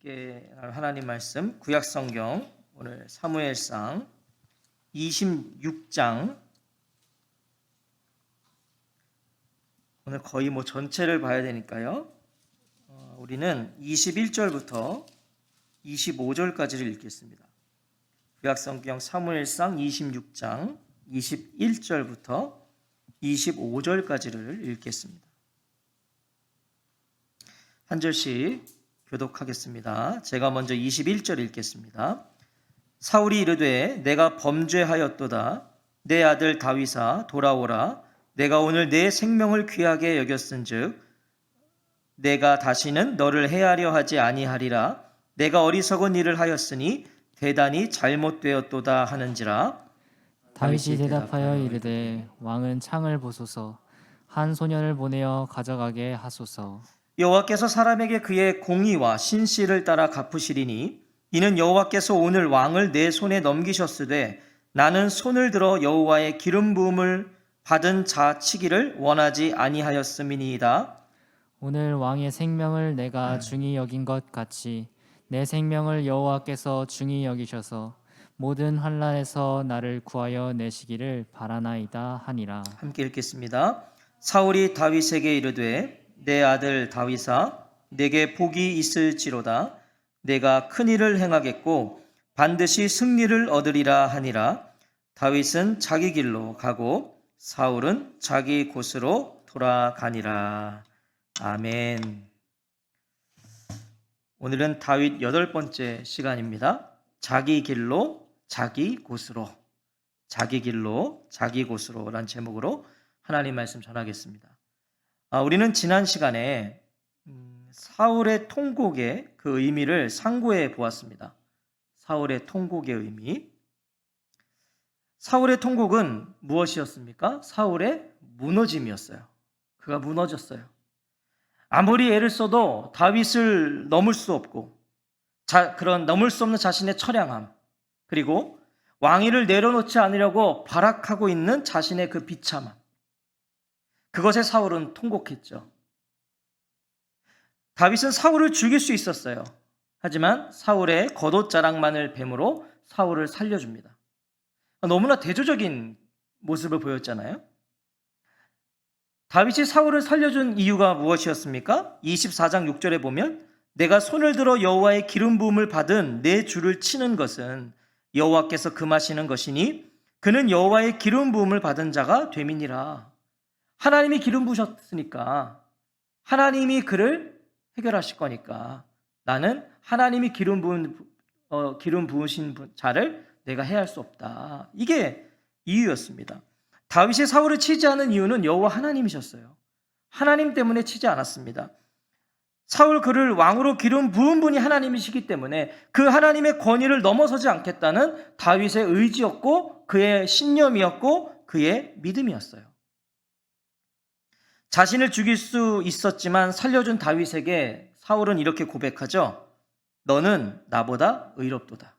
함께 하나님 말씀 구약성경 오늘 사무엘상 26장 오늘 거의 전체를 봐야 되니까요. 우리는 21절부터 25절까지를 읽겠습니다. 구약성경 사무엘상 26장 21절부터 25절까지를 읽겠습니다. 한 절씩 교독하겠습니다. 제가 먼저 21절 읽겠습니다. 사울이 이르되 내가 범죄하였도다. 내 아들 다윗아 돌아오라. 내가 오늘 내 생명을 귀하게 여겼은즉 내가 다시는 너를 해하려 하지 아니하리라. 내가 어리석은 일을 하였으니 대단히 잘못되었도다 하는지라. 다윗이 대답하여 이르되 왕은 창을 보소서. 한 소년을 보내어 가져가게 하소서. 여호와께서 사람에게 그의 공의와 신실을 따라 갚으시리니 이는 여호와께서 오늘 왕을 내 손에 넘기셨으되 나는 손을 들어 여호와의 기름 부음을 받은 자 치기를 원하지 아니하였음이니이다. 오늘 왕의 생명을 내가 중히 여긴 것 같이 내 생명을 여호와께서 중히 여기셔서 모든 환난에서 나를 구하여 내시기를 바라나이다 하니라. 함께 읽겠습니다. 사울이 다윗에게 이르되 내 아들 다윗아 내게 복이 있을지로다. 내가 큰 일을 행하겠고 반드시 승리를 얻으리라 하니라. 다윗은 자기 길로 가고 사울은 자기 곳으로 돌아가니라. 아멘. 오늘은 다윗 8번째 시간입니다. 자기 길로 자기 곳으로, 자기 길로 자기 곳으로 라는 제목으로 하나님 말씀 전하겠습니다. 우리는 지난 시간에 사울의 통곡의 그 의미를 상고해 보았습니다. 사울의 통곡의 의미. 사울의 통곡은 무엇이었습니까? 사울의 무너짐이었어요. 그가 무너졌어요. 아무리 애를 써도 다윗을 넘을 수 없고 그런 넘을 수 없는 자신의 처량함, 그리고 왕위를 내려놓지 않으려고 발악하고 있는 자신의 그 비참함, 그것에 사울은 통곡했죠. 다윗은 사울을 죽일 수 있었어요. 하지만 사울의 겉옷자락만을 뱀으로 사울을 살려줍니다. 너무나 대조적인 모습을 보였잖아요. 다윗이 사울을 살려준 이유가 무엇이었습니까? 24장 6절에 보면 내가 손을 들어 여호와의 기름 부음을 받은 내 주를 치는 것은 여호와께서 금하시는 것이니 그는 여호와의 기름 부음을 받은 자가 됨이니라. 하나님이 기름 부으셨으니까 하나님이 그를 해결하실 거니까 나는 하나님이 기름 부으신 자를 내가 해할 수 없다. 이게 이유였습니다. 다윗이 사울을 치지 않은 이유는 여호와 하나님이셨어요. 하나님 때문에 치지 않았습니다. 사울 그를 왕으로 기름 부은 분이 하나님이시기 때문에 그 하나님의 권위를 넘어서지 않겠다는 다윗의 의지였고 그의 신념이었고 그의 믿음이었어요. 자신을 죽일 수 있었지만 살려준 다윗에게 사울은 이렇게 고백하죠. 너는 나보다 의롭도다.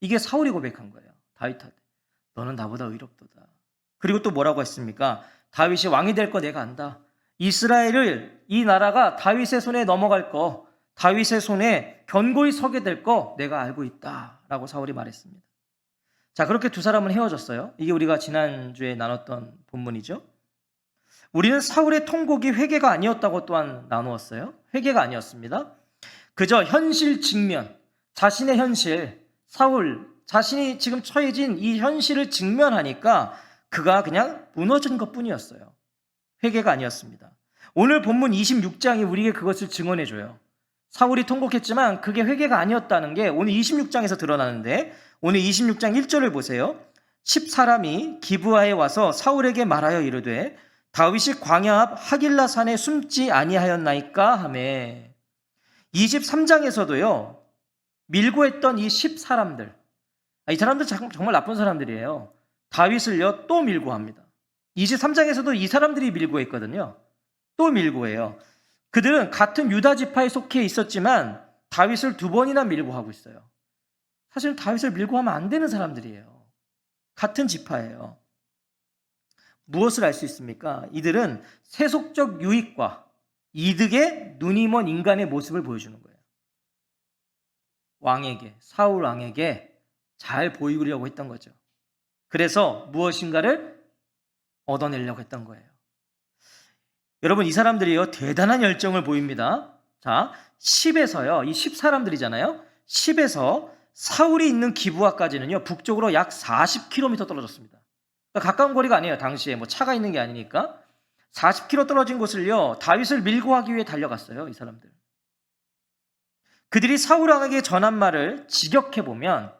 이게 사울이 고백한 거예요. 다윗한테. 너는 나보다 의롭도다. 그리고 또 뭐라고 했습니까? 다윗이 왕이 될 거 내가 안다. 이스라엘을, 이 나라가 다윗의 손에 넘어갈 거, 다윗의 손에 견고히 서게 될 거 내가 알고 있다. 라고 사울이 말했습니다. 자, 그렇게 두 사람은 헤어졌어요. 이게 우리가 지난주에 나눴던 본문이죠. 우리는 사울의 통곡이 회개가 아니었다고 또한 나누었어요. 회개가 아니었습니다. 그저 현실 직면, 자신의 현실, 사울, 자신이 지금 처해진 이 현실을 직면하니까 그가 그냥 무너진 것뿐이었어요. 회개가 아니었습니다. 오늘 본문 26장이 우리에게 그것을 증언해줘요. 사울이 통곡했지만 그게 회개가 아니었다는 게 오늘 26장에서 드러나는데 오늘 26장 1절을 보세요. 10사람이 기브아에 와서 사울에게 말하여 이르되 다윗이 광야 앞 하길라 산에 숨지 아니하였나이까 하매 23장에서도요. 밀고 했던 이 10사람들, 이 사람들 정말 나쁜 사람들이에요. 다윗을요 또 밀고 합니다. 23장에서도 이 사람들이 밀고 했거든요. 또 밀고 해요. 그들은 같은 유다 지파에 속해 있었지만 다윗을 2번이나 밀고 하고 있어요. 사실 다윗을 밀고 하면 안 되는 사람들이에요. 같은 지파예요. 무엇을 알 수 있습니까? 이들은 세속적 유익과 이득에 눈이 먼 인간의 모습을 보여주는 거예요. 왕에게, 사울 왕에게 잘 보이려고 했던 거죠. 그래서 무엇인가를 얻어내려고 했던 거예요. 여러분, 이 사람들이요, 대단한 열정을 보입니다. 자, 10에서요, 이 10사람들이잖아요. 10에서 사울이 있는 기브아까지는요, 북쪽으로 약 40km 떨어졌습니다. 그러니까 가까운 거리가 아니에요. 당시에 뭐 차가 있는 게 아니니까. 40km 떨어진 곳을요, 다윗을 밀고 하기 위해 달려갔어요, 이 사람들. 그들이 사울 왕에게 전한 말을 직역해보면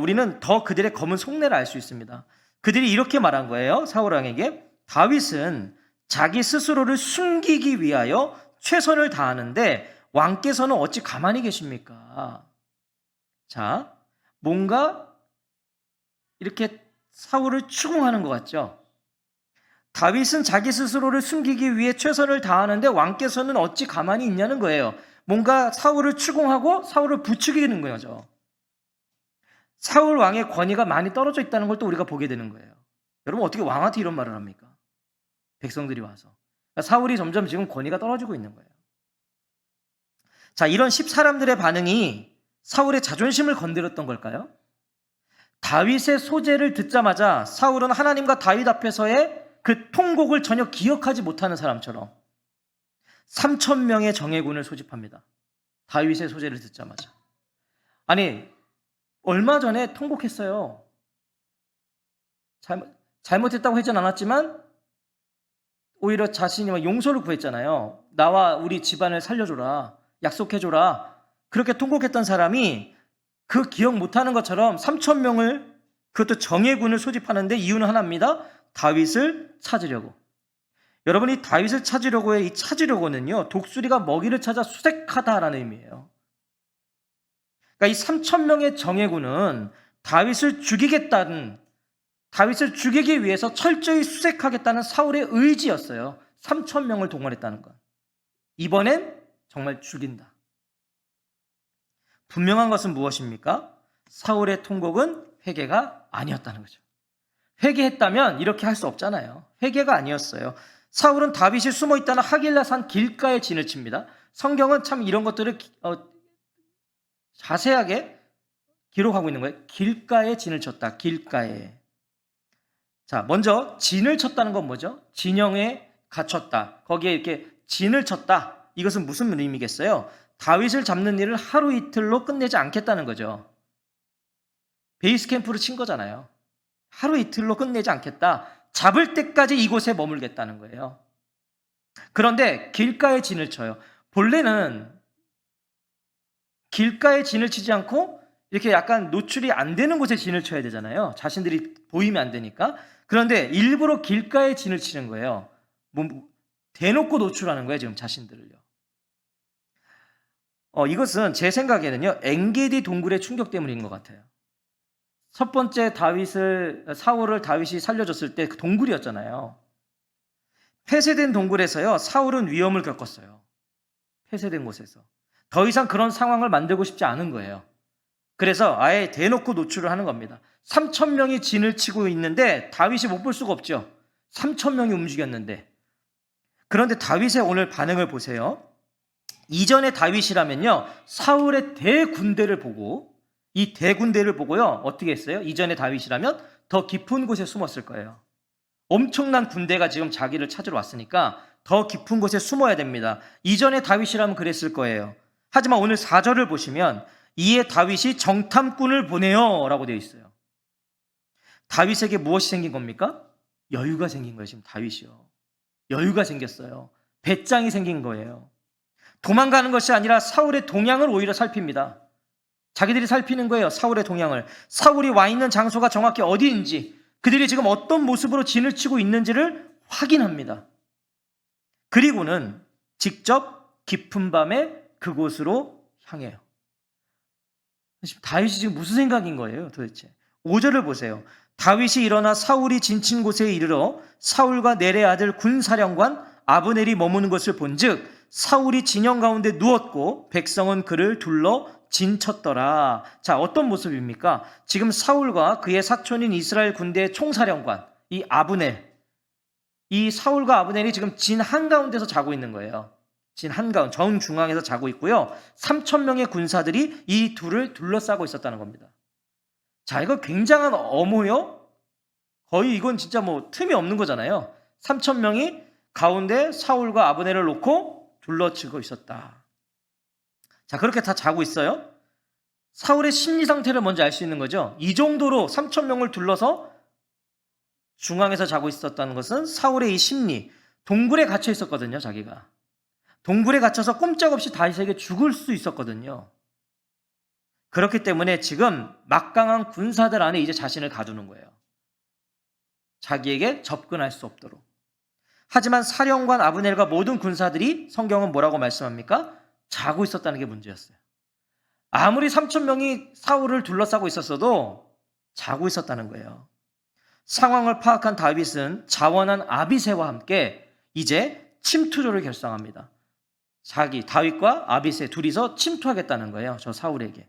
우리는 더 그들의 검은 속내를 알 수 있습니다. 그들이 이렇게 말한 거예요. 사울 왕에게, 다윗은 자기 스스로를 숨기기 위하여 최선을 다하는데 왕께서는 어찌 가만히 계십니까? 자, 뭔가 이렇게 사울을 추궁하는 것 같죠? 다윗은 자기 스스로를 숨기기 위해 최선을 다하는데 왕께서는 어찌 가만히 있냐는 거예요. 뭔가 사울을 추궁하고 사울을 부추기는 거죠. 사울 왕의 권위가 많이 떨어져 있다는 걸 또 우리가 보게 되는 거예요. 여러분, 어떻게 왕한테 이런 말을 합니까? 백성들이 와서. 그러니까 사울이 점점 지금 권위가 떨어지고 있는 거예요. 자, 이런 10사람들의 반응이 사울의 자존심을 건드렸던 걸까요? 다윗의 소재를 듣자마자 사울은 하나님과 다윗 앞에서의 그 통곡을 전혀 기억하지 못하는 사람처럼 3,000명의 정예군을 소집합니다. 다윗의 소재를 듣자마자. 아니, 얼마 전에 통곡했어요. 잘못했다고 하진 않았지만 오히려 자신이 용서를 구했잖아요. 나와 우리 집안을 살려줘라, 약속해줘라, 그렇게 통곡했던 사람이 그 기억 못하는 것처럼 3,000명을, 그것도 정예군을 소집하는데 이유는 하나입니다. 다윗을 찾으려고. 여러분이 다윗을 찾으려고의 이 찾으려고는요, 독수리가 먹이를 찾아 수색하다라는 의미예요. 그러니까 이 3,000명의 정예군은 다윗을 죽이기 위해서 철저히 수색하겠다는 사울의 의지였어요. 3,000명을 동원했다는 것. 이번엔 정말 죽인다. 분명한 것은 무엇입니까? 사울의 통곡은 회개가 아니었다는 거죠. 회개했다면 이렇게 할 수 없잖아요. 회개가 아니었어요. 사울은 다윗이 숨어있다는 하길라산 길가에 진을 칩니다. 성경은 참 이런 것들을 자세하게 기록하고 있는 거예요. 길가에 진을 쳤다. 길가에. 자, 먼저 진을 쳤다는 건 뭐죠? 진영에 갇혔다. 거기에 이렇게 진을 쳤다. 이것은 무슨 의미겠어요? 다윗을 잡는 일을 하루 이틀로 끝내지 않겠다는 거죠. 베이스 캠프를 친 거잖아요. 하루 이틀로 끝내지 않겠다. 잡을 때까지 이곳에 머물겠다는 거예요. 그런데 길가에 진을 쳐요. 본래는 길가에 진을 치지 않고 이렇게 약간 노출이 안 되는 곳에 진을 쳐야 되잖아요. 자신들이 보이면 안 되니까. 그런데 일부러 길가에 진을 치는 거예요. 대놓고 노출하는 거예요, 지금 자신들을요. 이것은 제 생각에는요, 엔게디 동굴의 충격 때문인 것 같아요. 첫 번째 사울을 다윗이 살려줬을 때 그 동굴이었잖아요. 폐쇄된 동굴에서요, 사울은 위험을 겪었어요. 폐쇄된 곳에서. 더 이상 그런 상황을 만들고 싶지 않은 거예요. 그래서 아예 대놓고 노출을 하는 겁니다. 3,000명이 진을 치고 있는데 다윗이 못 볼 수가 없죠. 3,000명이 움직였는데. 그런데 다윗의 오늘 반응을 보세요. 이전에 다윗이라면요, 사울의 대군대를 보고, 이 대군대를 보고요, 어떻게 했어요? 이전에 다윗이라면 더 깊은 곳에 숨었을 거예요. 엄청난 군대가 지금 자기를 찾으러 왔으니까 더 깊은 곳에 숨어야 됩니다. 이전에 다윗이라면 그랬을 거예요. 하지만 오늘 4절을 보시면 이에 다윗이 정탐꾼을 보내요 라고 되어 있어요. 다윗에게 무엇이 생긴 겁니까? 여유가 생긴 거예요. 지금 다윗이요. 여유가 생겼어요. 배짱이 생긴 거예요. 도망가는 것이 아니라 사울의 동향을 오히려 살핍니다. 자기들이 살피는 거예요. 사울의 동향을. 사울이 와 있는 장소가 정확히 어디인지, 그들이 지금 어떤 모습으로 진을 치고 있는지를 확인합니다. 그리고는 직접 깊은 밤에 그곳으로 향해요. 다윗이 지금 무슨 생각인 거예요, 도대체? 5절을 보세요. 다윗이 일어나 사울이 진친 곳에 이르러 사울과 넬의 아들 군사령관 아브넬이 머무는 것을 본즉 사울이 진영 가운데 누웠고 백성은 그를 둘러 진쳤더라. 자, 어떤 모습입니까? 지금 사울과 그의 사촌인 이스라엘 군대의 총사령관 이 아브넬, 이 사울과 아브넬이 지금 진 한가운데서 자고 있는 거예요. 진 한가운 정중앙에서 자고 있고요. 3,000명의 군사들이 이 둘을 둘러싸고 있었다는 겁니다. 자, 이거 굉장한 어모요. 거의 이건 진짜 뭐 틈이 없는 거잖아요. 3,000명이 가운데 사울과 아브넬을 놓고 둘러치고 있었다. 자, 그렇게 다 자고 있어요. 사울의 심리 상태를 먼저 알 수 있는 거죠. 이 정도로 3,000명을 둘러서 중앙에서 자고 있었다는 것은 사울의 이 심리, 동굴에 갇혀 있었거든요, 자기가. 동굴에 갇혀서 꼼짝없이 다윗에게 죽을 수 있었거든요. 그렇기 때문에 지금 막강한 군사들 안에 이제 자신을 가두는 거예요. 자기에게 접근할 수 없도록. 하지만 사령관 아브넬과 모든 군사들이 성경은 뭐라고 말씀합니까? 자고 있었다는 게 문제였어요. 아무리 3,000명이 사울을 둘러싸고 있었어도 자고 있었다는 거예요. 상황을 파악한 다윗은 자원한 아비새와 함께 이제 침투조를 결성합니다. 다윗과 아비새 둘이서 침투하겠다는 거예요. 저 사울에게.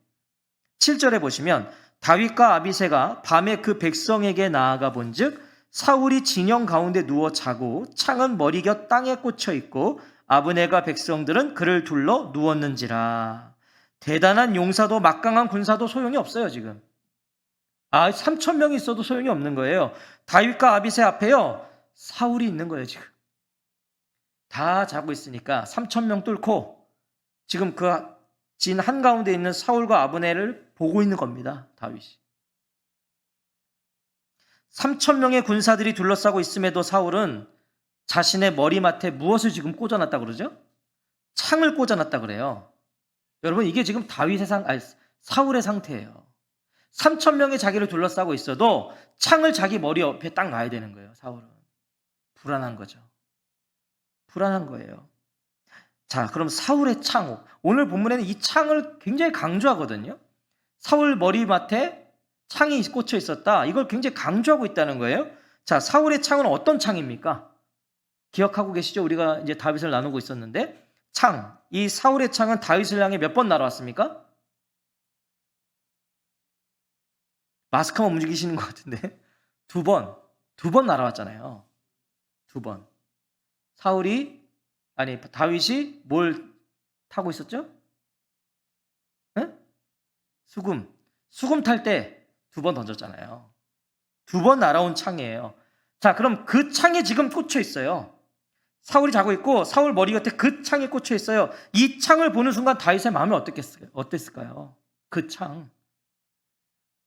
7절에 보시면 다윗과 아비새가 밤에 그 백성에게 나아가 본즉 사울이 진영 가운데 누워 자고 창은 머리 곁 땅에 꽂혀 있고 아브넬과 백성들은 그를 둘러 누웠는지라. 대단한 용사도 막강한 군사도 소용이 없어요, 지금. 3,000명이 있어도 소용이 없는 거예요. 다윗과 아비새 앞에요, 사울이 있는 거예요, 지금. 다 자고 있으니까 3,000명 뚫고 지금 그 진 한가운데 있는 사울과 아브넬을 보고 있는 겁니다, 다윗이. 3,000명의 군사들이 둘러싸고 있음에도 사울은 자신의 머리맡에 무엇을 지금 꽂아놨다 그러죠? 창을 꽂아놨다 그래요. 여러분, 이게 지금 사울의 상태예요. 3,000명이 자기를 둘러싸고 있어도 창을 자기 머리 옆에 딱 놔야 되는 거예요, 사울은. 불안한 거죠. 불안한 거예요. 자, 그럼 사울의 창. 오늘 본문에는 이 창을 굉장히 강조하거든요. 사울 머리맡에 창이 꽂혀 있었다. 이걸 굉장히 강조하고 있다는 거예요. 자, 사울의 창은 어떤 창입니까? 기억하고 계시죠? 우리가 이제 다윗을 나누고 있었는데, 창. 이 사울의 창은 다윗을 향해 몇 번 날아왔습니까? 마스크만 움직이시는 것 같은데. 두 번 날아왔잖아요. 두 번. 다윗이 뭘 타고 있었죠? 네? 수금 탈 때 두 번 던졌잖아요. 두 번 날아온 창이에요. 자, 그럼 그 창에 지금 꽂혀 있어요. 사울이 자고 있고 사울 머리 곁에 그 창에 꽂혀 있어요. 이 창을 보는 순간 다윗의 마음이 어땠을까요? 그 창.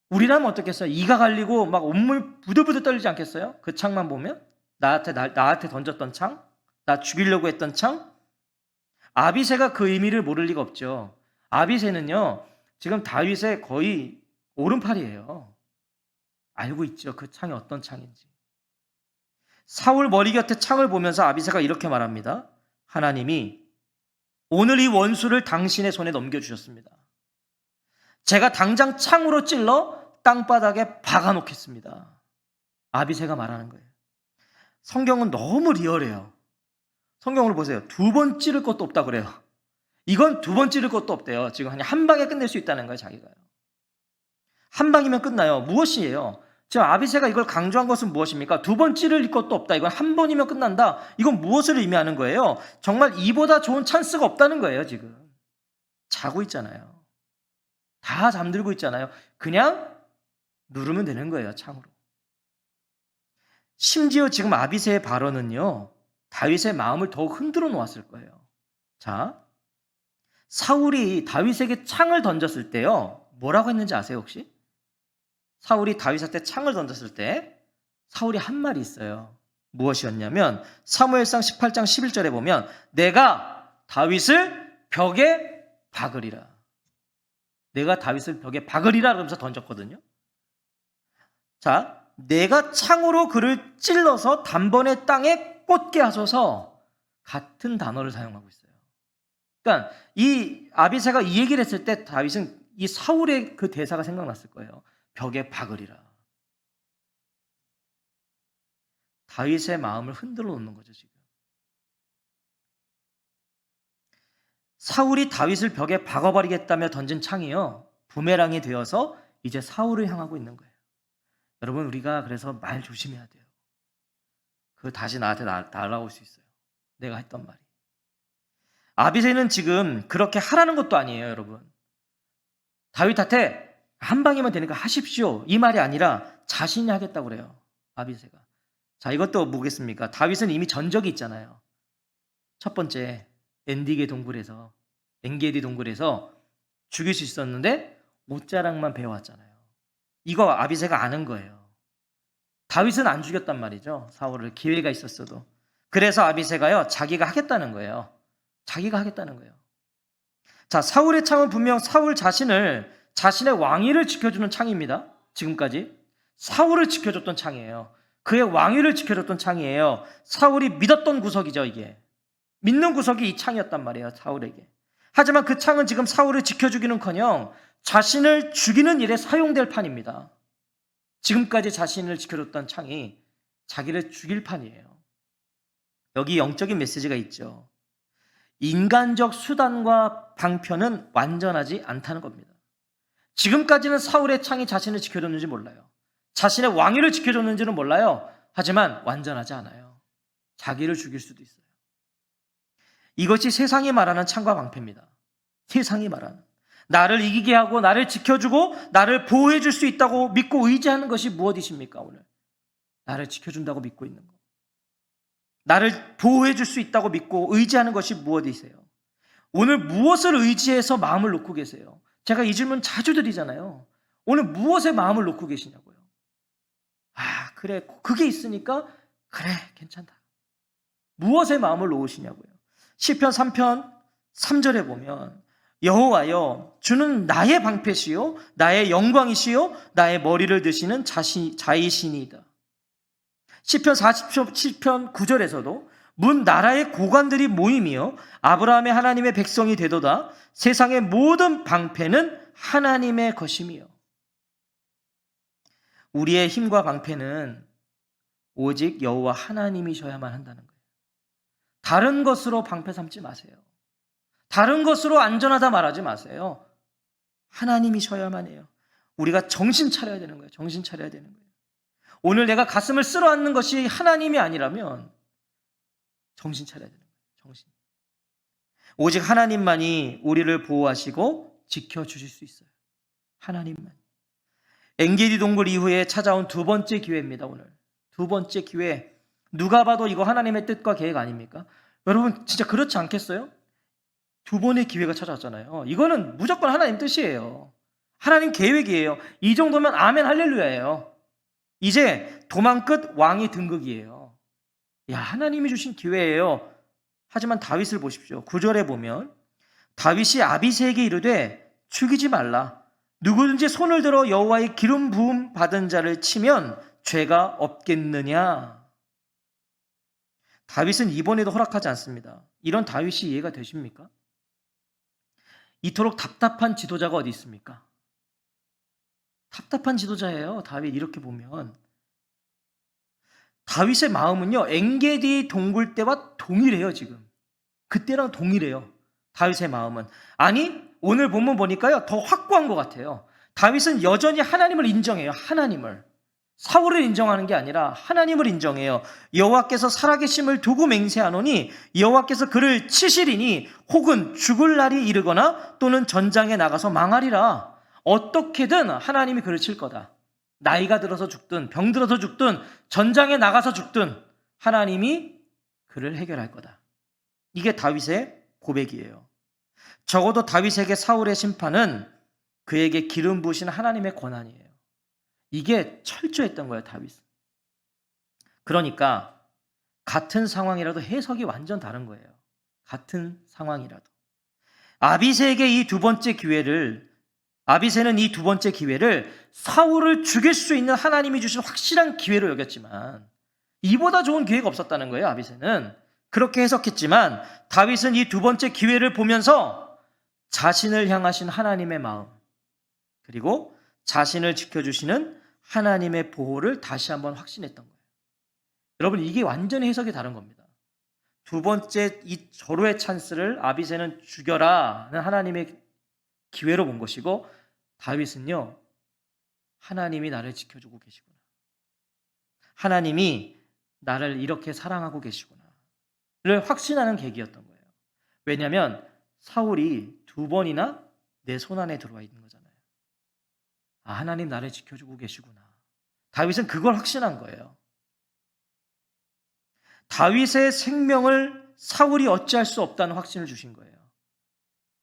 우리라면 어떻겠어요? 이가 갈리고 막 온몸이 부들부들 떨리지 않겠어요? 그 창만 보면? 나한테 던졌던 창? 나 죽이려고 했던 창? 아비새가 그 의미를 모를 리가 없죠. 아비새는요, 지금 다윗의 거의 오른팔이에요. 알고 있죠, 그 창이 어떤 창인지. 사울 머리 곁에 창을 보면서 아비새가 이렇게 말합니다. 하나님이 오늘 이 원수를 당신의 손에 넘겨주셨습니다. 제가 당장 창으로 찔러 땅바닥에 박아놓겠습니다. 아비새가 말하는 거예요. 성경은 너무 리얼해요. 성경을 보세요. 두 번 찌를 것도 없다 그래요. 이건 두 번 찌를 것도 없대요. 지금 그냥 한 방에 끝낼 수 있다는 거예요, 자기가요. 한 방이면 끝나요. 무엇이에요? 지금 아비새가 이걸 강조한 것은 무엇입니까? 두 번 찌를 것도 없다. 이건 한 번이면 끝난다. 이건 무엇을 의미하는 거예요? 정말 이보다 좋은 찬스가 없다는 거예요, 지금. 자고 있잖아요. 다 잠들고 있잖아요. 그냥 누르면 되는 거예요, 창으로. 심지어 지금 아비새의 발언은요, 다윗의 마음을 더욱 흔들어 놓았을 거예요. 자, 사울이 다윗에게 창을 던졌을 때요, 뭐라고 했는지 아세요, 혹시? 사울이 다윗한테 창을 던졌을 때 사울이 한 말이 있어요. 무엇이었냐면 사무엘상 18장 11절에 보면 내가 다윗을 벽에 박으리라. 내가 다윗을 벽에 박으리라 그러면서 던졌거든요. 자, 내가 창으로 그를 찔러서 단번에 땅에 꽂게 하소서, 같은 단어를 사용하고 있어요. 그러니까 이 아비새가 이 얘기를 했을 때 다윗은 이 사울의 그 대사가 생각났을 거예요. 벽에 박으리라. 다윗의 마음을 흔들어 놓는 거죠, 지금. 사울이 다윗을 벽에 박아버리겠다며 던진 창이요, 부메랑이 되어서 이제 사울을 향하고 있는 거예요. 여러분, 우리가 그래서 말 조심해야 돼요. 그거 다시 나한테 날아올 수 있어요. 내가 했던 말이. 아비새는 지금 그렇게 하라는 것도 아니에요, 여러분. 다윗한테 한 방이면 되니까 하십시오. 이 말이 아니라 자신이 하겠다고 그래요, 아비새가. 자, 이것도 뭐겠습니까? 다윗은 이미 전적이 있잖아요. 첫 번째, 엔디게 동굴에서, 엔게디 동굴에서 죽일 수 있었는데 옷자락만 배워왔잖아요. 이거 아비새가 아는 거예요. 다윗은 안 죽였단 말이죠, 사울을. 기회가 있었어도. 그래서 아비새가요, 자기가 하겠다는 거예요. 자기가 하겠다는 거예요. 자, 사울의 창은 분명 사울 자신의 왕위를 지켜주는 창입니다. 지금까지 사울을 지켜줬던 창이에요. 그의 왕위를 지켜줬던 창이에요. 사울이 믿었던 구석이죠. 이게 믿는 구석이 이 창이었단 말이에요, 사울에게. 하지만 그 창은 지금 사울을 지켜주기는커녕 자신을 죽이는 일에 사용될 판입니다. 지금까지 자신을 지켜줬던 창이 자기를 죽일 판이에요. 여기 영적인 메시지가 있죠. 인간적 수단과 방편은 완전하지 않다는 겁니다. 지금까지는 사울의 창이 자신을 지켜줬는지 몰라요. 자신의 왕위를 지켜줬는지는 몰라요. 하지만 완전하지 않아요. 자기를 죽일 수도 있어요. 이것이 세상이 말하는 창과 방패입니다. 세상이 말하는, 나를 이기게 하고 나를 지켜주고 나를 보호해 줄 수 있다고 믿고 의지하는 것이 무엇이십니까? 오늘 나를 지켜준다고 믿고 있는 것, 나를 보호해 줄 수 있다고 믿고 의지하는 것이 무엇이세요? 오늘 무엇을 의지해서 마음을 놓고 계세요? 제가 이 질문 자주 드리잖아요. 오늘 무엇에 마음을 놓고 계시냐고요. 아, 그래, 그게 있으니까 그래, 괜찮다. 무엇에 마음을 놓으시냐고요. 시편 3편 3절에 보면 여호와여, 주는 나의 방패시요 나의 영광이시요 나의 머리를 드시는 자이시니이다. 시편 47편 9절에서도 문 나라의 고관들이 모임이요 아브라함의 하나님의 백성이 되도다. 세상의 모든 방패는 하나님의 것임이요. 우리의 힘과 방패는 오직 여호와 하나님이셔야만 한다는 거예요. 다른 것으로 방패 삼지 마세요. 다른 것으로 안전하다 말하지 마세요. 하나님이셔야만 해요. 우리가 정신 차려야 되는 거예요. 정신 차려야 되는 거예요. 오늘 내가 가슴을 쓸어안는 것이 하나님이 아니라면 정신 차려야 되는 거예요. 정신. 오직 하나님만이 우리를 보호하시고 지켜주실 수 있어요. 하나님만. 엔게디 동굴 이후에 찾아온 두 번째 기회입니다. 오늘 두 번째 기회. 누가 봐도 이거 하나님의 뜻과 계획 아닙니까? 여러분 진짜 그렇지 않겠어요? 두 번의 기회가 찾아왔잖아요. 이거는 무조건 하나님 뜻이에요. 하나님 계획이에요. 이 정도면 아멘 할렐루야예요. 이제 도망 끝 왕이 등극이에요. 야, 하나님이 주신 기회예요. 하지만 다윗을 보십시오. 9절에 보면 다윗이 아비새에게 이르되 죽이지 말라. 누구든지 손을 들어 여호와의 기름 부음 받은 자를 치면 죄가 없겠느냐. 다윗은 이번에도 허락하지 않습니다. 이런 다윗이 이해가 되십니까? 이토록 답답한 지도자가 어디 있습니까? 답답한 지도자예요. 다윗 이렇게 보면. 다윗의 마음은요, 엔게디 동굴 때와 동일해요. 지금 그때랑 동일해요. 다윗의 마음은. 아니, 오늘 본문 보니까요 더 확고한 것 같아요. 다윗은 여전히 하나님을 인정해요. 하나님을. 사울을 인정하는 게 아니라 하나님을 인정해요. 여호와께서 살아계심을 두고 맹세하노니 여호와께서 그를 치시리니 혹은 죽을 날이 이르거나 또는 전장에 나가서 망하리라. 어떻게든 하나님이 그를 칠 거다. 나이가 들어서 죽든 병들어서 죽든 전장에 나가서 죽든 하나님이 그를 해결할 거다. 이게 다윗의 고백이에요. 적어도 다윗에게 사울의 심판은 그에게 기름 부으신 하나님의 권한이에요. 이게 철저했던 거예요, 다윗은. 그러니까 같은 상황이라도 해석이 완전 다른 거예요. 같은 상황이라도. 아비새는 이 두 번째 기회를 사울을 죽일 수 있는 하나님이 주신 확실한 기회로 여겼지만 이보다 좋은 기회가 없었다는 거예요, 아비새는. 그렇게 해석했지만 다윗은 이 두 번째 기회를 보면서 자신을 향하신 하나님의 마음, 그리고 자신을 지켜주시는 하나님의 보호를 다시 한번 확신했던 거예요. 여러분, 이게 완전히 해석이 다른 겁니다. 두 번째 이 절호의 찬스를 아비새는 죽여라는 하나님의 기회로 본 것이고, 다윗은요, 하나님이 나를 지켜주고 계시구나, 하나님이 나를 이렇게 사랑하고 계시구나를 확신하는 계기였던 거예요. 왜냐하면 사울이 2번이나 내 손 안에 들어와 있는 거잖아요. 아, 하나님 나를 지켜주고 계시구나. 다윗은 그걸 확신한 거예요. 다윗의 생명을 사울이 어찌할 수 없다는 확신을 주신 거예요.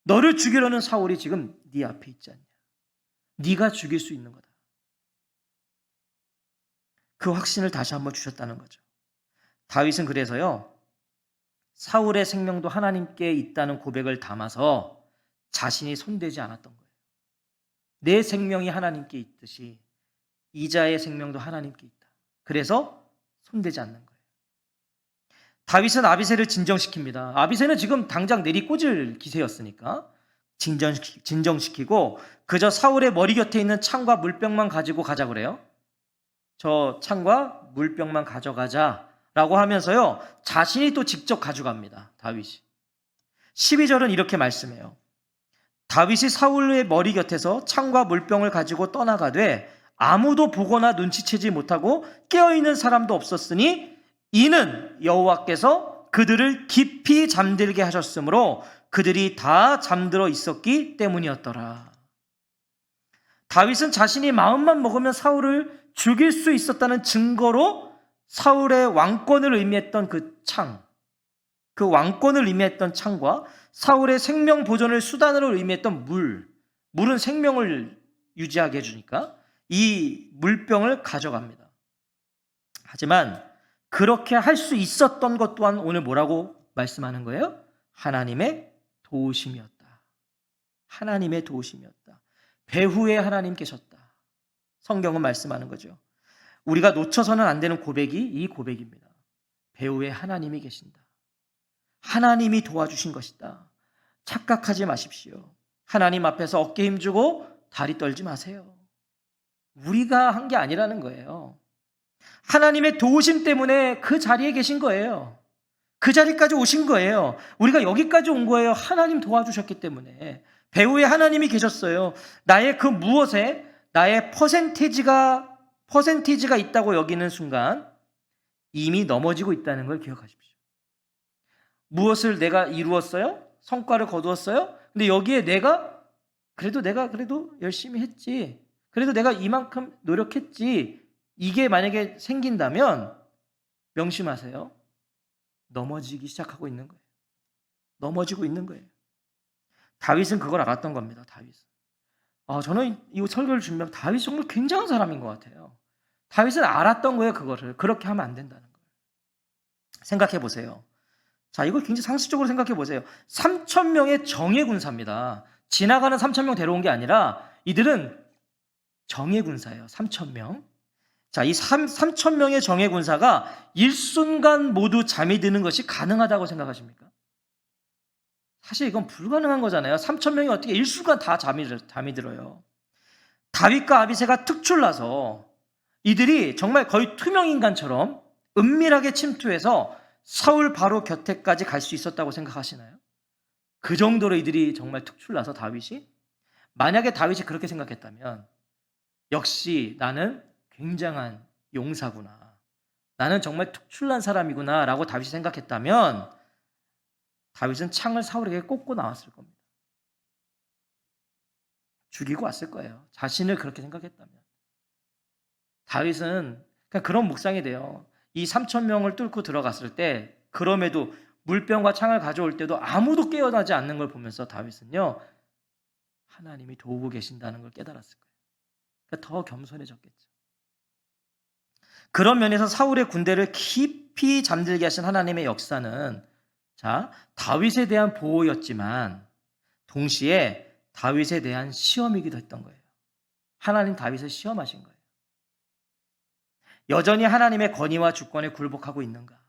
너를 죽이려는 사울이 지금 네 앞에 있지 않냐. 네가 죽일 수 있는 거다. 그 확신을 다시 한번 주셨다는 거죠. 다윗은 그래서요, 사울의 생명도 하나님께 있다는 고백을 담아서 자신이 손대지 않았던 거예요. 내 생명이 하나님께 있듯이 이자의 생명도 하나님께 있다. 그래서 손대지 않는 거예요. 다윗은 아비새를 진정시킵니다. 아비새는 지금 당장 내리꽂을 기세였으니까 진정시키고 그저 사울의 머리 곁에 있는 창과 물병만 가지고 가자 그래요. 저 창과 물병만 가져가자라고 하면서요, 자신이 또 직접 가져갑니다. 다윗이. 12절은 이렇게 말씀해요. 다윗이 사울의 머리 곁에서 창과 물병을 가지고 떠나가되 아무도 보거나 눈치채지 못하고 깨어있는 사람도 없었으니 이는 여호와께서 그들을 깊이 잠들게 하셨으므로 그들이 다 잠들어 있었기 때문이었더라. 다윗은 자신이 마음만 먹으면 사울을 죽일 수 있었다는 증거로 사울의 왕권을 의미했던 그 창, 그 왕권을 의미했던 창과 사울의 생명 보존을 수단으로 의미했던 물은 생명을 유지하게 해주니까 이 물병을 가져갑니다. 하지만 그렇게 할 수 있었던 것 또한 오늘 뭐라고 말씀하는 거예요? 하나님의 도우심이었다. 하나님의 도우심이었다. 배후에 하나님 계셨다. 성경은 말씀하는 거죠. 우리가 놓쳐서는 안 되는 고백이 이 고백입니다. 배후에 하나님이 계신다. 하나님이 도와주신 것이다. 착각하지 마십시오. 하나님 앞에서 어깨 힘주고 다리 떨지 마세요. 우리가 한 게 아니라는 거예요. 하나님의 도우심 때문에 그 자리에 계신 거예요. 그 자리까지 오신 거예요. 우리가 여기까지 온 거예요. 하나님 도와주셨기 때문에. 배후에 하나님이 계셨어요. 나의 그 무엇에 나의 퍼센티지가 있다고 여기는 순간 이미 넘어지고 있다는 걸 기억하십시오. 무엇을 내가 이루었어요? 성과를 거두었어요? 근데 여기에 내가 그래도 열심히 했지. 그래도 내가 이만큼 노력했지. 이게 만약에 생긴다면 명심하세요. 넘어지기 시작하고 있는 거예요. 넘어지고 있는 거예요. 다윗은 그걸 알았던 겁니다. 다윗은. 저는 이 설교를 준비하면 다윗이 정말 굉장한 사람인 것 같아요. 다윗은 알았던 거예요. 그거를. 그렇게 하면 안 된다는 걸. 생각해 보세요. 자, 이걸 굉장히 상식적으로 생각해 보세요. 3,000명의 정예 군사입니다. 지나가는 3,000명 데려온 게 아니라 이들은 정예 군사예요. 3,000명. 자, 이 3,000명의 정예 군사가 일순간 모두 잠이 드는 것이 가능하다고 생각하십니까? 사실 이건 불가능한 거잖아요. 3,000명이 어떻게 일순간 다 잠이 들어요. 다윗과 아비새가 특출나서 이들이 정말 거의 투명인간처럼 은밀하게 침투해서 사울 바로 곁에까지 갈 수 있었다고 생각하시나요? 그 정도로 이들이 정말 특출나서 다윗이, 만약에 다윗이 그렇게 생각했다면 역시 나는 굉장한 용사구나, 나는 정말 특출난 사람이구나 라고 다윗이 생각했다면 다윗은 창을 사울에게 꽂고 나왔을 겁니다. 죽이고 왔을 거예요. 자신을 그렇게 생각했다면. 다윗은 그냥 그런 묵상이 돼요. 이 3,000명을 뚫고 들어갔을 때 그럼에도 물병과 창을 가져올 때도 아무도 깨어나지 않는 걸 보면서 다윗은요, 하나님이 도우고 계신다는 걸 깨달았을 거예요. 그러니까 더 겸손해졌겠죠. 그런 면에서 사울의 군대를 깊이 잠들게 하신 하나님의 역사는, 자, 다윗에 대한 보호였지만 동시에 다윗에 대한 시험이기도 했던 거예요. 하나님 다윗을 시험하신 거예요. 여전히 하나님의 권위와 주권에 굴복하고 있는가?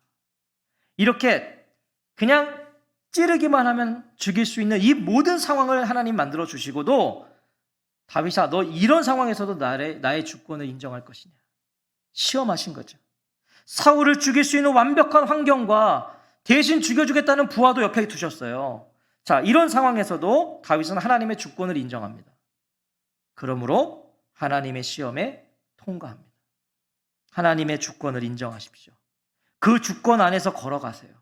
이렇게 그냥 찌르기만 하면 죽일 수 있는 이 모든 상황을 하나님 만들어 주시고도 다윗아, 너 이런 상황에서도 나의 주권을 인정할 것이냐? 시험하신 거죠. 사울을 죽일 수 있는 완벽한 환경과 대신 죽여주겠다는 부하도 옆에 두셨어요. 자, 이런 상황에서도 다윗은 하나님의 주권을 인정합니다. 그러므로 하나님의 시험에 통과합니다. 하나님의 주권을 인정하십시오. 그 주권 안에서 걸어가세요.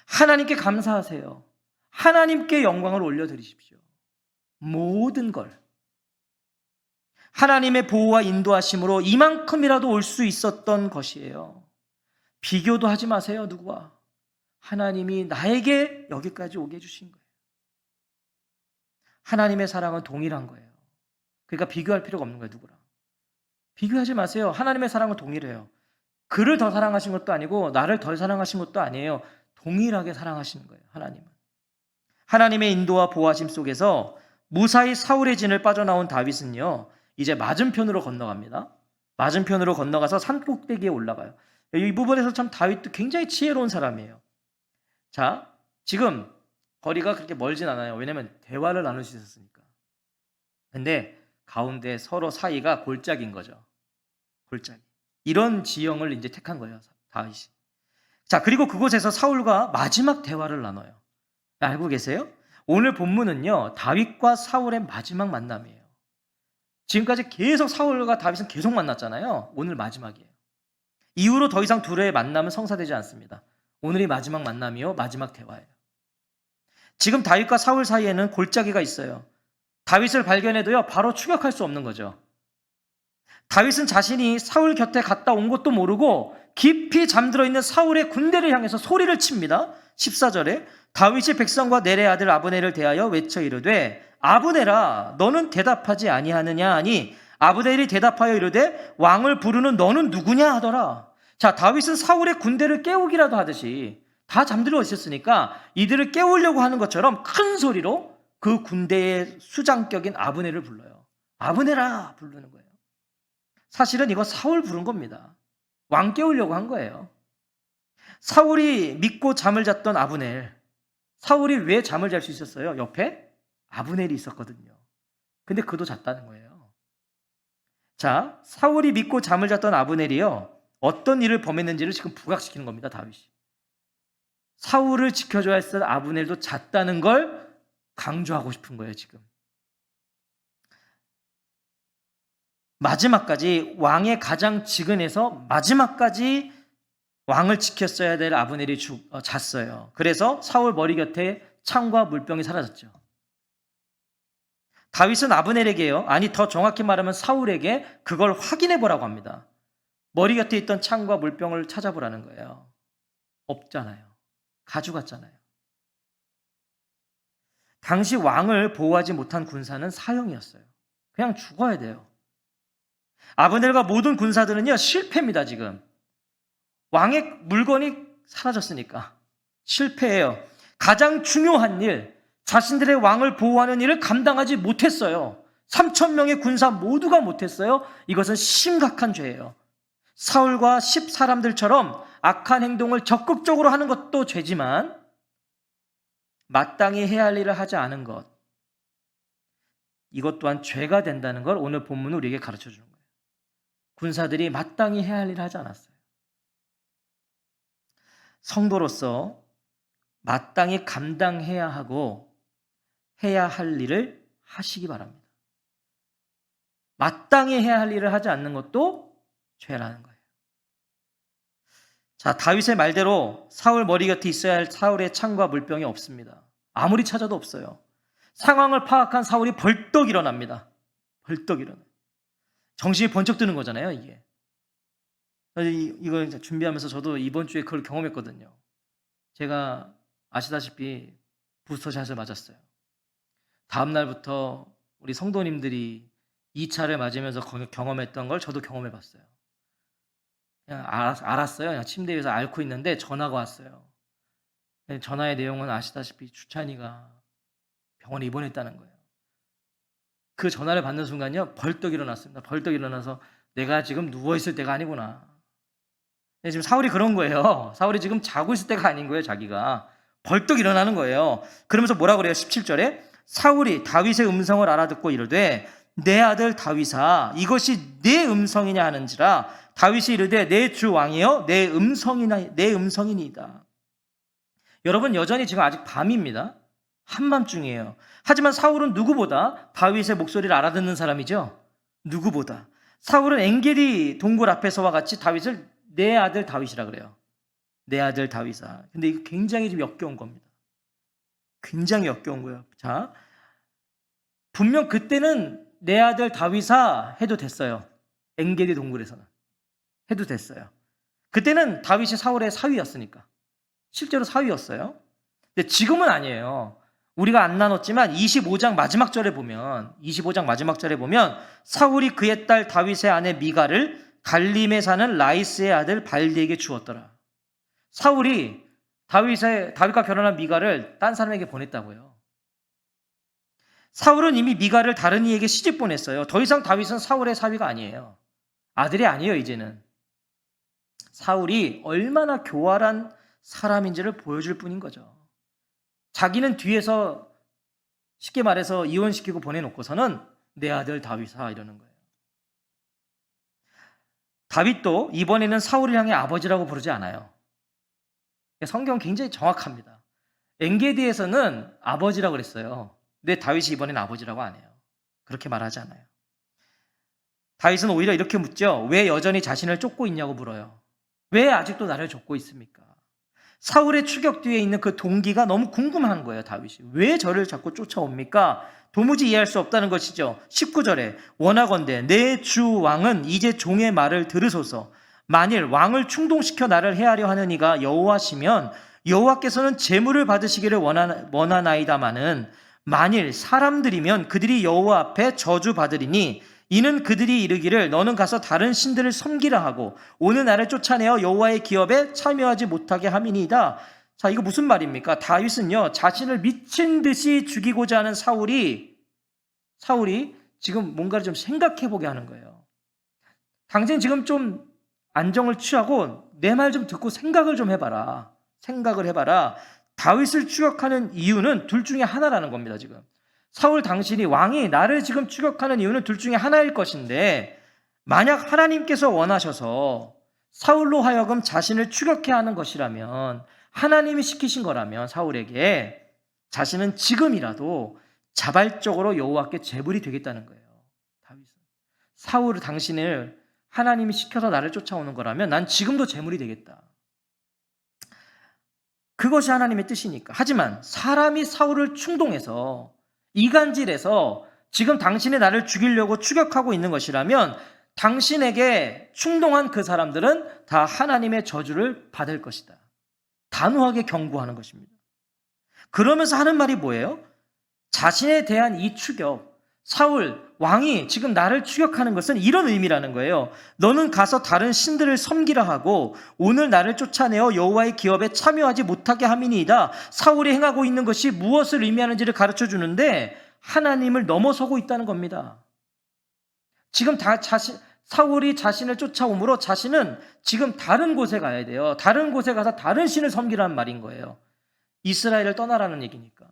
하나님께 감사하세요. 하나님께 영광을 올려드리십시오. 모든 걸. 하나님의 보호와 인도하심으로 이만큼이라도 올 수 있었던 것이에요. 비교도 하지 마세요, 누구와. 하나님이 나에게 여기까지 오게 해주신 거예요. 하나님의 사랑은 동일한 거예요. 그러니까 비교할 필요가 없는 거예요, 누구랑. 비교하지 마세요. 하나님의 사랑은 동일해요. 그를 더 사랑하신 것도 아니고 나를 덜 사랑하신 것도 아니에요. 동일하게 사랑하시는 거예요, 하나님은. 하나님의 인도와 보호하심 속에서 무사히 사울의 진을 빠져나온 다윗은요, 이제 맞은편으로 건너갑니다. 맞은편으로 건너가서 산 꼭대기에 올라가요. 이 부분에서 참 다윗도 굉장히 지혜로운 사람이에요. 자, 지금 거리가 그렇게 멀진 않아요. 왜냐하면 대화를 나눌 수 있었으니까. 근데 가운데 서로 사이가 골짜기인 거죠. 골짜기. 이런 지형을 이제 택한 거예요, 다윗이. 자, 그리고 그곳에서 사울과 마지막 대화를 나눠요. 알고 계세요? 오늘 본문은요, 다윗과 사울의 마지막 만남이에요. 지금까지 계속 사울과 다윗은 계속 만났잖아요. 오늘 마지막이에요. 이후로 더 이상 둘의 만남은 성사되지 않습니다. 오늘이 마지막 만남이요, 마지막 대화예요. 지금 다윗과 사울 사이에는 골짜기가 있어요. 다윗을 발견해도요, 바로 추격할 수 없는 거죠. 다윗은 자신이 사울 곁에 갔다 온 것도 모르고 깊이 잠들어 있는 사울의 군대를 향해서 소리를 칩니다. 14절에 다윗이 백성과 넬의 아들 아브넬을 대하여 외쳐 이르되 아브넬아 너는 대답하지 아니하느냐 하니 아브넬이 대답하여 이르되 왕을 부르는 너는 누구냐 하더라. 자, 다윗은 사울의 군대를 깨우기라도 하듯이 다 잠들어 있었으니까 이들을 깨우려고 하는 것처럼 큰 소리로 그 군대의 수장격인 아브넬을 불러요. 아브넬아 부르는 거예요. 사실은 이거 사울 부른 겁니다. 왕 깨우려고 한 거예요. 사울이 믿고 잠을 잤던 아브넬. 사울이 왜 잠을 잘 수 있었어요? 옆에 아브넬이 있었거든요. 근데 그도 잤다는 거예요. 자, 사울이 믿고 잠을 잤던 아브넬이요, 어떤 일을 범했는지를 지금 부각시키는 겁니다, 다윗이. 사울을 지켜줘야 했던 아브넬도 잤다는 걸 강조하고 싶은 거예요, 지금. 마지막까지 왕의 가장 직은에서 마지막까지 왕을 지켰어야 될 아브넬이 잤어요. 그래서 사울 머리 곁에 창과 물병이 사라졌죠. 다윗은 아브넬에게요, 아니 더 정확히 말하면 사울에게 그걸 확인해 보라고 합니다. 머리 곁에 있던 창과 물병을 찾아보라는 거예요. 없잖아요. 가져갔잖아요. 당시 왕을 보호하지 못한 군사는 사형이었어요. 그냥 죽어야 돼요. 아브넬과 모든 군사들은요, 실패입니다, 지금. 왕의 물건이 사라졌으니까. 실패해요. 가장 중요한 일, 자신들의 왕을 보호하는 일을 감당하지 못했어요. 3,000명의 군사 모두가 못했어요. 이것은 심각한 죄예요. 사울과 10사람들처럼 악한 행동을 적극적으로 하는 것도 죄지만 마땅히 해야 할 일을 하지 않은 것, 이것 또한 죄가 된다는 걸 오늘 본문은 우리에게 가르쳐 주는 거예요. 군사들이 마땅히 해야 할 일을 하지 않았어요. 성도로서 마땅히 감당해야 하고 해야 할 일을 하시기 바랍니다. 마땅히 해야 할 일을 하지 않는 것도 죄라는 거예요. 자, 다윗의 말대로 사울 머리 곁에 있어야 할 사울의 창과 물병이 없습니다. 아무리 찾아도 없어요. 상황을 파악한 사울이 벌떡 일어납니다. 벌떡 일어나요. 정신이 번쩍 드는 거잖아요, 이게. 이걸 준비하면서 저도 이번 주에 그걸 경험했거든요. 제가 아시다시피 부스터샷을 맞았어요. 다음 날부터 우리 성도님들이 2차를 맞으면서 경험했던 걸 저도 경험해봤어요. 그냥 알았어요. 그냥 침대 위에서 앓고 있는데 전화가 왔어요. 전화의 내용은 아시다시피 주찬이가 병원에 입원했다는 거예요. 그 전화를 받는 순간요, 벌떡 일어났습니다. 벌떡 일어나서 내가 지금 누워있을 때가 아니구나. 지금 사울이 그런 거예요. 사울이 지금 자고 있을 때가 아닌 거예요, 자기가. 벌떡 일어나는 거예요. 그러면서 뭐라 그래요? 17절에 사울이 다윗의 음성을 알아듣고 이르되 내 아들 다윗아 이것이 내 음성이냐 하는지라 다윗이 이르되 내 주 왕이여 내 음성이니이다. 여러분, 여전히 지금 아직 밤입니다. 한밤중이에요. 하지만 사울은 누구보다 다윗의 목소리를 알아듣는 사람이죠. 누구보다. 사울은 엔게디 동굴 앞에서와 같이 다윗을 내 아들 다윗이라 그래요. 내 아들 다윗아. 근데 이거 굉장히 좀 역겨운 겁니다. 굉장히 역겨운 거예요. 자, 분명 그때는 내 아들 다윗아 해도 됐어요. 엔게디 동굴에서는 해도 됐어요. 그때는 다윗이 사울의 사위였으니까. 실제로 사위였어요. 근데 지금은 아니에요. 우리가 안 나눴지만 25장 마지막 절에 보면 사울이 그의 딸 다윗의 아내 미가를 갈림에 사는 라이스의 아들 발디에게 주었더라. 사울이 다윗과 결혼한 미가를 딴 사람에게 보냈다고요. 사울은 이미 미가를 다른 이에게 시집 보냈어요. 더 이상 다윗은 사울의 사위가 아니에요. 아들이 아니에요, 이제는. 사울이 얼마나 교활한 사람인지를 보여줄 뿐인 거죠. 자기는 뒤에서 쉽게 말해서 이혼시키고 보내놓고서는 내 아들 다윗아 이러는 거예요. 다윗도 이번에는 사울을 향해 아버지라고 부르지 않아요. 성경은 굉장히 정확합니다. 엔게디에서는 아버지라고 그랬어요. 근데 다윗이 이번에는 아버지라고 안 해요. 그렇게 말하지 않아요. 다윗은 오히려 이렇게 묻죠. 왜 여전히 자신을 쫓고 있냐고 물어요. 왜 아직도 나를 쫓고 있습니까? 사울의 추격 뒤에 있는 그 동기가 너무 궁금한 거예요. 다윗이. 왜 저를 자꾸 쫓아옵니까? 도무지 이해할 수 없다는 것이죠. 19절에 원하건대 내 주 왕은 이제 종의 말을 들으소서. 만일 왕을 충동시켜 나를 해하려 하는 이가 여호와시면 여호와께서는 제물을 받으시기를 원하나이다마는 만일 사람들이면 그들이 여호와 앞에 저주받으리니 이는 그들이 이르기를 너는 가서 다른 신들을 섬기라 하고 오늘 나를 쫓아내어 여호와의 기업에 참여하지 못하게 함이니이다. 자, 이거 무슨 말입니까? 다윗은요, 자신을 미친 듯이 죽이고자 하는 사울이 지금 뭔가를 좀 생각해 보게 하는 거예요. 당신 지금 좀 안정을 취하고 내 말 좀 듣고 생각을 좀 해봐라. 다윗을 추격하는 이유는 둘 중에 하나라는 겁니다. 지금 사울 당신이 왕이 나를 지금 추격하는 이유는 둘 중에 하나일 것인데, 만약 하나님께서 원하셔서 사울로 하여금 자신을 추격해야 하는 것이라면, 하나님이 시키신 거라면 사울에게 자신은 지금이라도 자발적으로 여호와께 제물이 되겠다는 거예요. 다윗은 사울 당신을 하나님이 시켜서 나를 쫓아오는 거라면 난 지금도 제물이 되겠다. 그것이 하나님의 뜻이니까. 하지만 사람이 사울을 충동해서 이간질해서 지금 당신이 나를 죽이려고 추격하고 있는 것이라면 당신에게 충동한 그 사람들은 다 하나님의 저주를 받을 것이다. 단호하게 경고하는 것입니다. 그러면서 하는 말이 뭐예요? 자신에 대한 이 추격, 사울 왕이 지금 나를 추격하는 것은 이런 의미라는 거예요. 너는 가서 다른 신들을 섬기라 하고 오늘 나를 쫓아내어 여호와의 기업에 참여하지 못하게 함이니이다. 사울이 행하고 있는 것이 무엇을 의미하는지를 가르쳐 주는데 하나님을 넘어서고 있다는 겁니다. 지금 사울이 자신을 쫓아오므로 자신은 지금 다른 곳에 가야 돼요. 다른 곳에 가서 다른 신을 섬기라는 말인 거예요. 이스라엘을 떠나라는 얘기니까.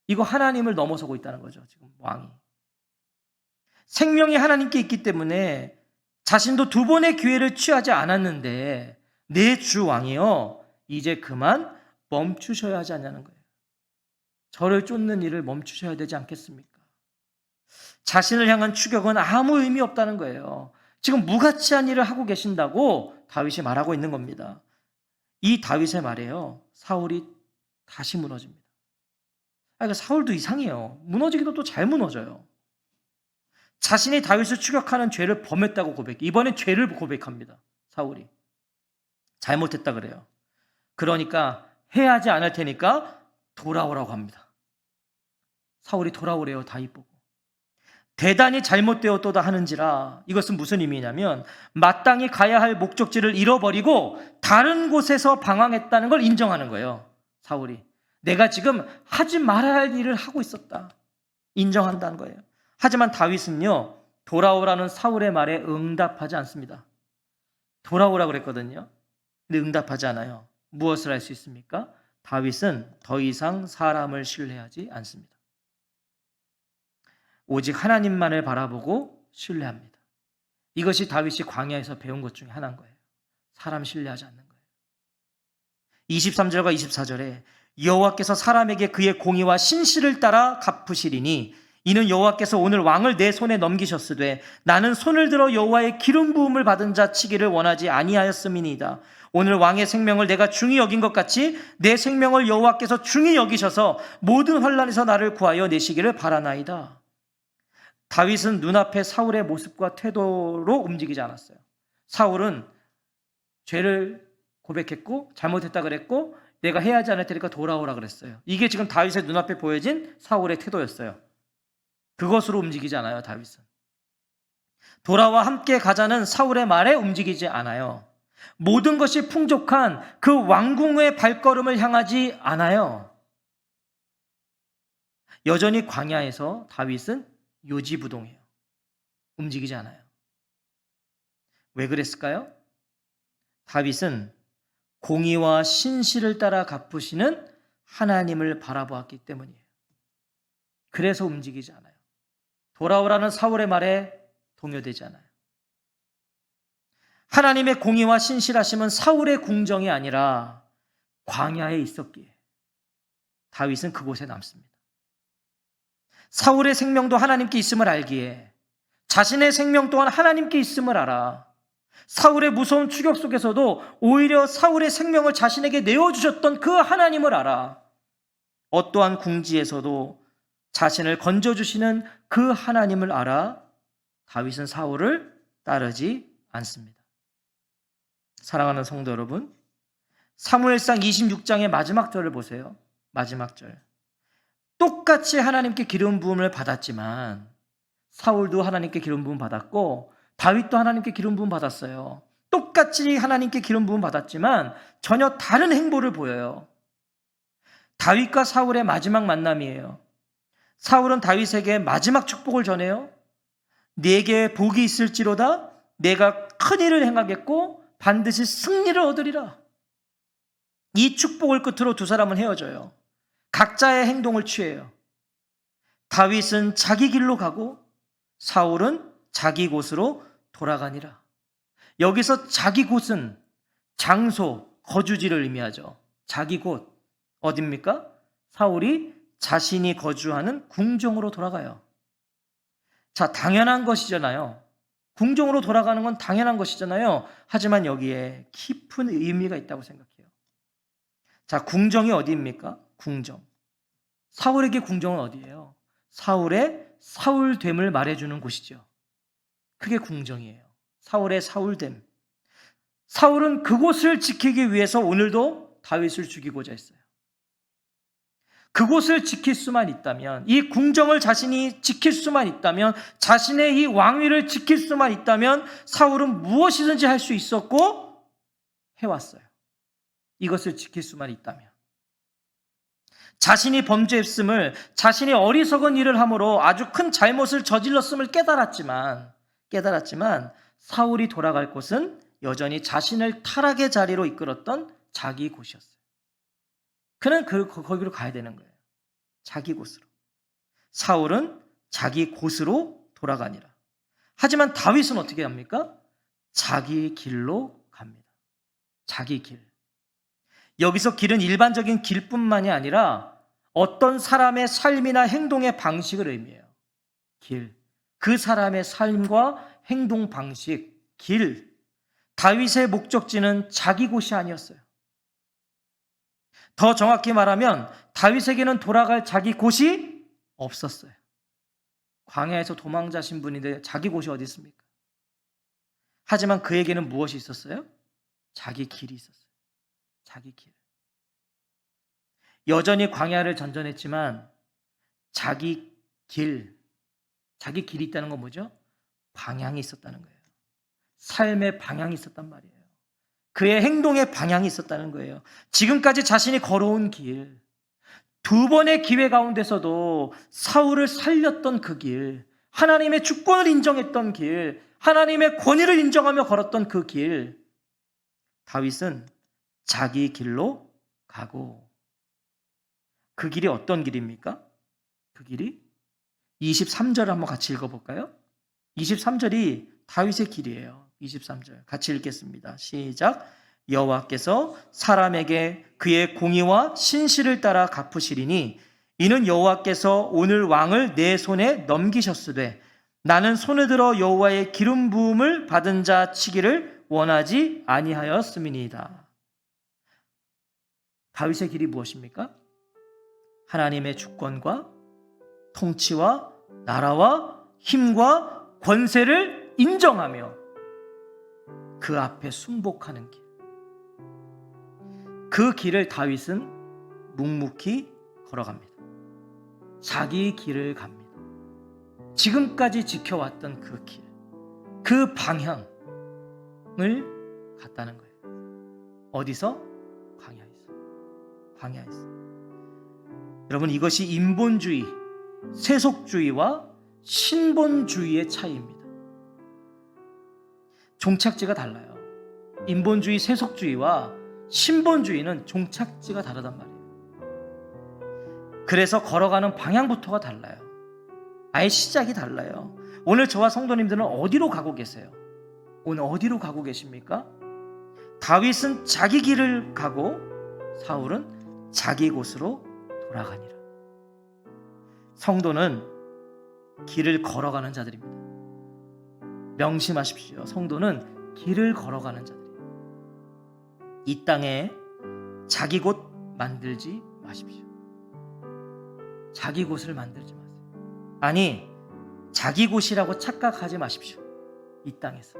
이거 하나님을 넘어서고 있다는 거죠. 지금 왕이. 생명이 하나님께 있기 때문에 자신도 두 번의 기회를 취하지 않았는데 내 주 왕이여 이제 그만 멈추셔야 하지 않냐는 거예요. 저를 쫓는 일을 멈추셔야 되지 않겠습니까? 자신을 향한 추격은 아무 의미 없다는 거예요. 지금 무가치한 일을 하고 계신다고 다윗이 말하고 있는 겁니다. 이 다윗의 말에요, 사울이 다시 무너집니다. 그러니까 사울도 이상해요. 무너지기도 또 잘 무너져요. 자신이 다윗을 추격하는 죄를 범했다고 이번엔 죄를 고백합니다. 사울이 잘못했다 그래요. 그러니까 해하지 않을 테니까 돌아오라고 합니다. 사울이 돌아오래요. 다윗 보고. 대단히 잘못되었도다 하는지라. 이것은 무슨 의미냐면 마땅히 가야 할 목적지를 잃어버리고 다른 곳에서 방황했다는 걸 인정하는 거예요. 사울이 내가 지금 하지 말아야 할 일을 하고 있었다, 인정한다는 거예요. 하지만 다윗은요, 돌아오라는 사울의 말에 응답하지 않습니다. 돌아오라 그랬거든요. 근데 응답하지 않아요. 무엇을 할 수 있습니까? 다윗은 더 이상 사람을 신뢰하지 않습니다. 오직 하나님만을 바라보고 신뢰합니다. 이것이 다윗이 광야에서 배운 것 중에 하나인 거예요. 사람 신뢰하지 않는 거예요. 23절과 24절에 여호와께서 사람에게 그의 공의와 신실을 따라 갚으시리니 이는 여호와께서 오늘 왕을 내 손에 넘기셨으되 나는 손을 들어 여호와의 기름 부음을 받은 자 치기를 원하지 아니하였음이니이다. 오늘 왕의 생명을 내가 중히 여긴 것 같이 내 생명을 여호와께서 중히 여기셔서 모든 환난에서 나를 구하여 내시기를 바라나이다. 다윗은 눈앞에 사울의 모습과 태도로 움직이지 않았어요. 사울은 죄를 고백했고 잘못했다 그랬고 내가 해야 하지 않을 테니까 돌아오라 그랬어요. 이게 지금 다윗의 눈앞에 보여진 사울의 태도였어요. 그것으로 움직이지 않아요. 다윗은 돌아와 함께 가자는 사울의 말에 움직이지 않아요. 모든 것이 풍족한 그 왕궁의 발걸음을 향하지 않아요. 여전히 광야에서 다윗은 요지부동해요. 움직이지 않아요. 왜 그랬을까요? 다윗은 공의와 신실을 따라 갚으시는 하나님을 바라보았기 때문이에요. 그래서 움직이지 않아요. 돌아오라는 사울의 말에 동요되지 않아요. 하나님의 공의와 신실하심은 사울의 궁정이 아니라 광야에 있었기에 다윗은 그곳에 남습니다. 사울의 생명도 하나님께 있음을 알기에 자신의 생명 또한 하나님께 있음을 알아 사울의 무서운 추격 속에서도 오히려 사울의 생명을 자신에게 내어주셨던 그 하나님을 알아 어떠한 궁지에서도 자신을 건져주시는 그 하나님을 알아 다윗은 사울을 따르지 않습니다. 사랑하는 성도 여러분, 사무엘상 26장의 마지막 절을 보세요. 마지막 절. 똑같이 하나님께 기름 부음을 받았지만 사울도 하나님께 기름 부음 받았고 다윗도 하나님께 기름 부음 받았어요. 똑같이 하나님께 기름 부음 받았지만 전혀 다른 행보를 보여요. 다윗과 사울의 마지막 만남이에요. 사울은 다윗에게 마지막 축복을 전해요. 네게 복이 있을지로다 내가 큰 일을 행하겠고 반드시 승리를 얻으리라. 이 축복을 끝으로 두 사람은 헤어져요. 각자의 행동을 취해요. 다윗은 자기 길로 가고 사울은 자기 곳으로 돌아가니라. 여기서 자기 곳은 장소, 거주지를 의미하죠. 자기 곳 어딥니까? 사울이 자신이 거주하는 궁정으로 돌아가요. 자, 당연한 것이잖아요. 궁정으로 돌아가는 건 당연한 것이잖아요. 하지만 여기에 깊은 의미가 있다고 생각해요. 자, 궁정이 어디입니까? 궁정. 사울에게 궁정은 어디예요? 사울의 사울됨을 말해주는 곳이죠. 그게 궁정이에요. 사울의 사울됨. 사울은 그곳을 지키기 위해서 오늘도 다윗을 죽이고자 했어요. 그곳을 지킬 수만 있다면, 이 궁정을 자신이 지킬 수만 있다면, 자신의 이 왕위를 지킬 수만 있다면 사울은 무엇이든지 할 수 있었고 해왔어요. 이것을 지킬 수만 있다면. 자신이 범죄했음을, 자신이 어리석은 일을 함으로 아주 큰 잘못을 저질렀음을 깨달았지만 사울이 돌아갈 곳은 여전히 자신을 타락의 자리로 이끌었던 자기 곳이었어요. 그는 거기로 가야 되는 거예요. 자기 곳으로. 사울은 자기 곳으로 돌아가니라. 하지만 다윗은 어떻게 합니까? 자기 길로 갑니다. 자기 길. 여기서 길은 일반적인 길뿐만이 아니라 어떤 사람의 삶이나 행동의 방식을 의미해요. 길. 그 사람의 삶과 행동 방식, 길. 다윗의 목적지는 자기 곳이 아니었어요. 더 정확히 말하면 다윗에게는 돌아갈 자기 곳이 없었어요. 광야에서 도망자신 분인데 자기 곳이 어디 있습니까? 하지만 그에게는 무엇이 있었어요? 자기 길이 있었어요. 자기 길. 여전히 광야를 전전했지만 자기 길이 있다는 건 뭐죠? 방향이 있었다는 거예요. 삶의 방향이 있었단 말이에요. 그의 행동의 방향이 있었다는 거예요. 지금까지 자신이 걸어온 길, 두 번의 기회 가운데서도 사울을 살렸던 그 길, 하나님의 주권을 인정했던 길, 하나님의 권위를 인정하며 걸었던 그 길, 다윗은 자기 길로 가고, 그 길이 어떤 길입니까? 그 길이 23절을 한번 같이 읽어볼까요? 23절이 다윗의 길이에요. 23절 같이 읽겠습니다. 시작. 여호와께서 사람에게 그의 공의와 신실을 따라 갚으시리니 이는 여호와께서 오늘 왕을 내 손에 넘기셨으되 나는 손을 들어 여호와의 기름 부음을 받은 자 치기를 원하지 아니하였음이니이다. 다윗의 길이 무엇입니까? 하나님의 주권과 통치와 나라와 힘과 권세를 인정하며 그 앞에 순복하는 길. 그 길을 다윗은 묵묵히 걸어갑니다. 자기 길을 갑니다. 지금까지 지켜왔던 그 길, 그 방향을 갔다는 거예요. 어디서? 광야에서. 여러분, 이것이 인본주의, 세속주의와 신본주의의 차이입니다. 종착지가 달라요. 인본주의, 세속주의와 신본주의는 종착지가 다르단 말이에요. 그래서 걸어가는 방향부터가 달라요. 아예 시작이 달라요. 오늘 저와 성도님들은 어디로 가고 계세요? 오늘 어디로 가고 계십니까? 다윗은 자기 길을 가고 사울은 자기 곳으로 돌아가니라. 성도는 길을 걸어가는 자들입니다. 명심하십시오. 성도는 길을 걸어가는 자들이에요. 이 땅에 자기 곳 만들지 마십시오. 자기 곳을 만들지 마세요. 아니, 자기 곳이라고 착각하지 마십시오. 이 땅에서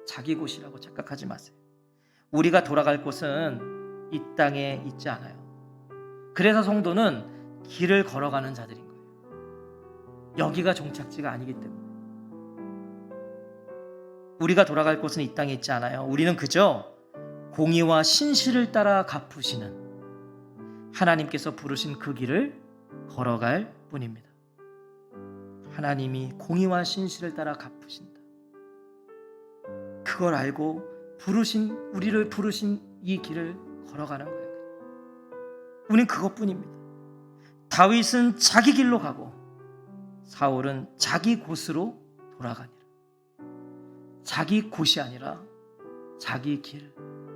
자기 곳이라고 착각하지 마세요. 우리가 돌아갈 곳은 이 땅에 있지 않아요. 그래서 성도는 길을 걸어가는 자들인 거예요. 여기가 종착지가 아니기 때문에. 우리가 돌아갈 곳은 이 땅에 있지 않아요. 우리는 그저 공의와 신실을 따라 갚으시는 하나님께서 부르신 그 길을 걸어갈 뿐입니다. 하나님이 공의와 신실을 따라 갚으신다. 그걸 알고 우리를 부르신 이 길을 걸어가는 거예요. 우린 그것뿐입니다. 다윗은 자기 길로 가고 사울은 자기 곳으로 돌아가니라. 자기 곳이 아니라 자기 길.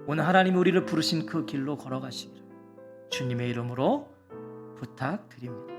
오늘 하나님이 우리를 부르신 그 길로 걸어가시기를 주님의 이름으로 부탁드립니다.